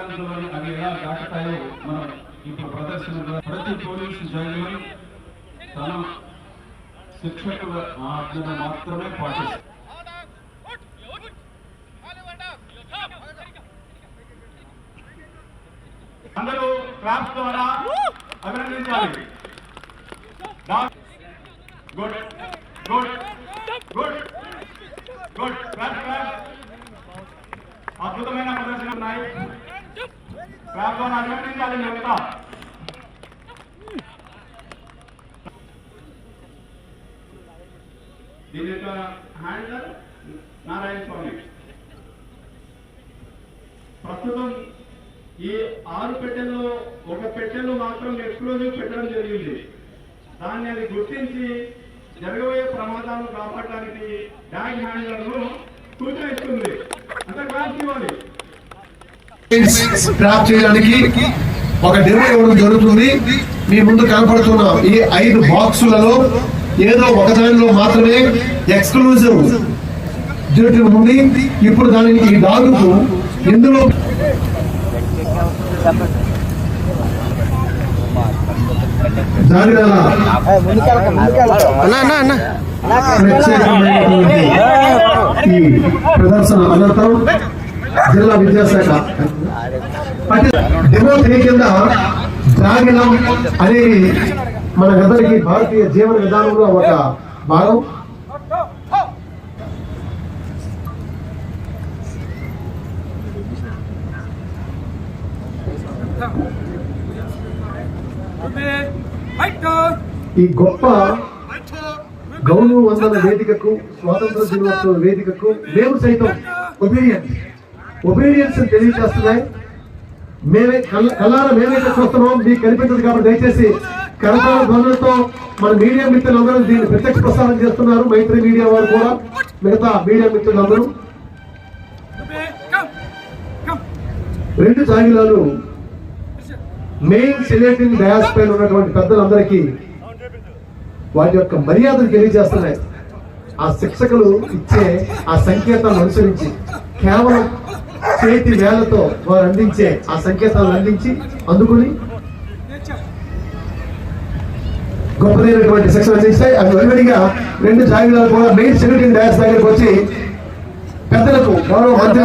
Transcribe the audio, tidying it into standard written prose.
అంశాలని అవి ఎలా దాటుతాయో మనం ఇప్పుడు ప్రదర్శన ప్రతి పోలీసు జైలు తన శిక్షకుల ఆజ్ఞ మాత్రమే పాటిస్తారు. అందరూ క్లాస్ ద్వారా అభినందించాలి. Good good good good class class. అద్భుతమైన ప్రదర్శన ఉన్నాయి. క్లాస్ ద్వారా అభినందించాలి. చెప్తా దీని యొక్క హ్యాండర్ నారాయణ స్వామి. ప్రస్తుతం ఈ 6 పెట్టెల్లో ఒక పెట్టెలో మాత్రం ఎక్స్ప్లోజివ్ పెట్టడం జరిగింది. దాన్ని అది గుర్తించి జరగబోయే ప్రమాదాలను కాపాడడానికి ట్యాగ్ హ్యాండర్ను సూచన ఇస్తుంది. అంటే క్లాస్ ఇవ్వాలి. ట్రాప్ చేయడానికి ఒక డెమో ఇవ్వడం జరుగుతుంది. మీ ముందు కనపడుతున్న ఈ 5 బాక్సులలో ఏదో ఒక దానిలో మాత్రమే ఎక్స్క్లూజివ్ డ్యూటీ ఉంది. ఇప్పుడు దానికి ఈ డాగుకు ఇందులో ప్రదర్శన అనంతరం జిల్లా విద్యాశాఖ డెమో కింద జాగిలం అనేది మన అందరికి భారతీయ జీవన విధానంలో ఒక భాగం. ఈ గొప్ప గౌరవ వందన వేదికకు, స్వాతంత్ర దినోత్సవ వేదికకు మేము సైతం ఒబీడియన్స్ తెలియజేస్తున్నాయి. మేమే కళ్ళారా మేమైతే చూస్తున్నాం, మీకు కనిపించదు కాబట్టి దయచేసి కరతాళ ధ్వనులతో మన మీడియా మిత్రులందరూ దీన్ని ప్రత్యక్ష ప్రసారం చేస్తున్నారు. మైత్రి మీడియా వారు కూడా, మిగతా మీడియా మిత్రులందరూ 2 జాగిలాలు మెయిన్ సెలెక్టింగ్ డయాస్ పైన ఉన్నటువంటి పెద్దలందరికీ వాటి యొక్క మర్యాదలు తెలియజేస్తున్నాయి. ఆ శిక్షకులు ఇచ్చే ఆ సంకేతాలను అనుసరించి కేవలం చేతి వేళ్లతో వారు అందించే ఆ సంకేతాలను అందించి అందుకుని గొప్పదైనటువంటి శిక్షణ అందిస్తాయి. అవి వెలువడిగా 2 జాగిలాలు కూడా మెయిన్ సెలెక్టింగ్ డయాస్ దగ్గరకు వచ్చి పెద్దలకు గౌరవ మంత్రులు